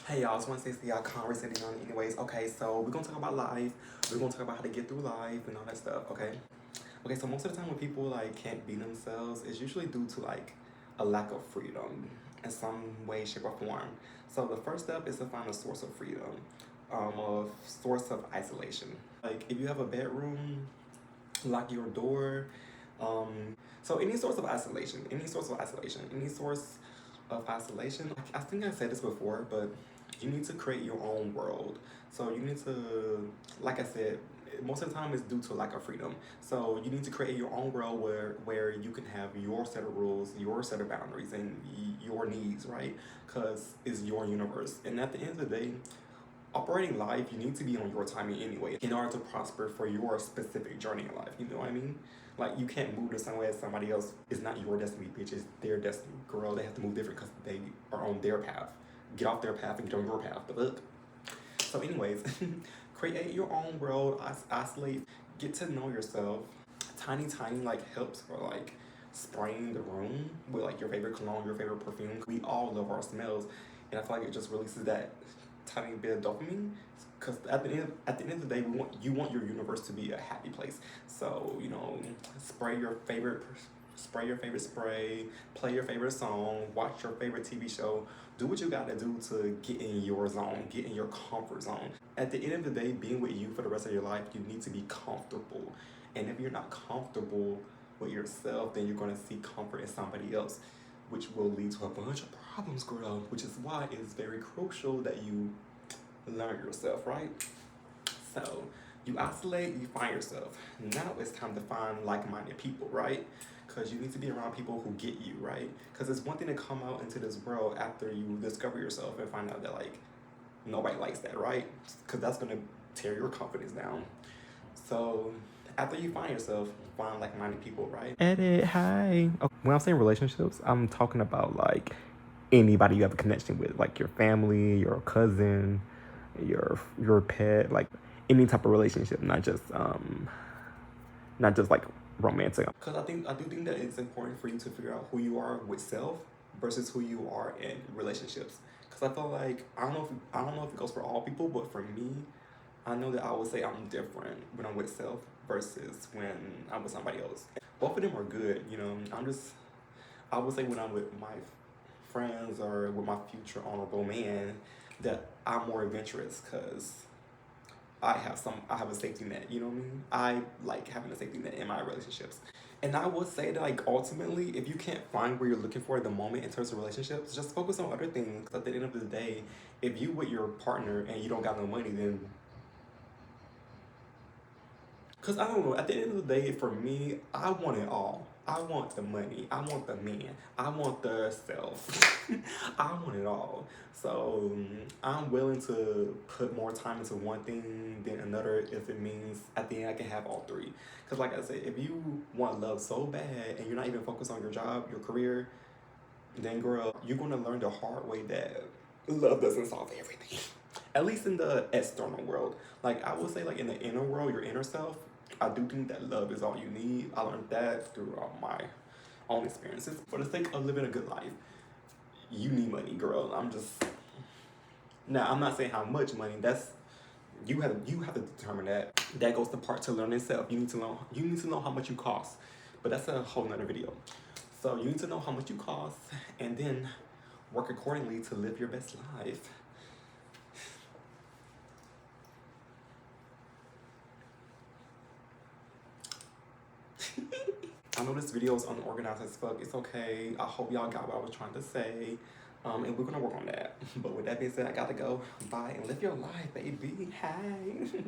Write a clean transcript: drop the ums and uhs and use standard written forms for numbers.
Hey y'all, it's 160. Y'all Reesay Deon. Anyways, okay, so we're gonna talk about life. We're gonna talk about how to get through life and all that stuff. Okay. Okay. So most of the time when people like can't be themselves, it's usually due to like a lack of freedom in some way, shape, or form. So the first step is to find a source of freedom, a source of isolation. Like if you have a bedroom, lock your door. So any source of isolation, any source of isolation, any source of isolation. I think I said this before, but you need to create your own world. So you need to, like I said, most of the time it's due to lack of freedom. So you need to create your own world where you can have your set of rules, your set of boundaries, and your needs, right? Because it's your universe. And at the end of the day, operating life, you need to be on your timing anyway in order to prosper for your specific journey in life. You know what I mean? Like you can't move the same way as somebody else. It's not your destiny, bitch. It's their destiny, girl. They have to move different because they are on their path. Get off their path and get on your path. The fuck. So, anyways, create your own world. Isolate. Get to know yourself. Tiny like helps for like spraying the room with like your favorite cologne, your favorite perfume. We all love our smells, and I feel like it just releases that tiny bit of dopamine. Because at the end of the day, you want your universe to be a happy place. So spray your favorite spray, play your favorite song, watch your favorite TV show. Do what you gotta do to get in your zone, get in your comfort zone. At the end of the day, being with you for the rest of your life, you need to be comfortable. And if you're not comfortable with yourself, then you're gonna seek comfort in somebody else, which will lead to a bunch of problems, girl. Which is why it's very crucial that you learn yourself, right? So you isolate, you find yourself. Now it's time to find like-minded people, right? Because you need to be around people who get you, right? Because it's one thing to come out into this world after you discover yourself and find out that like nobody likes that, right? Because that's gonna tear your confidence down. So after you find yourself, find like-minded people, right? Edit, hi. Okay. When I'm saying relationships, I'm talking about like anybody you have a connection with, like your family, your cousin, your pet, like any type of relationship, not just like romantic. Because I do think that it's important for you to figure out who you are with self versus who you are in relationships. Because I feel like I don't know if it goes for all people, but for me, I know that I would say I'm different when I'm with self versus when I'm with somebody else. Both of them are good, I would say when I'm with my friends or with my future honorable man that I'm more adventurous because I have a safety net, you know what I mean? I like having a safety net in my relationships. And I would say that like ultimately, if you can't find where you're looking for at the moment in terms of relationships, just focus on other things. At the end of the day, if you with your partner and you don't got no money, then because I don't know, at the end of the day, for me, I want it all. I want the money. I want the man. I want the self. I want it all. So I'm willing to put more time into one thing than another if it means at the end I can have all three. Because, like I said, if you want love so bad and you're not even focused on your job, your career, then, girl, you're going to learn the hard way that love doesn't solve everything. At least in the external world. Like, I would say, like, in the inner world, your inner self, I do think that love is all you need. I learned that through my own experiences. For the sake of living a good life, you need money, girl. Now, I'm not saying how much money. That's you have to determine that. That goes to part to learning self. You need to know how much you cost. But that's a whole nother video. So you need to know how much you cost and then work accordingly to live your best life. I know this video is unorganized as fuck. It's okay. I hope y'all got what I was trying to say. And we're gonna work on that. But with that being said, I gotta go. Bye and live your life, baby. Hey.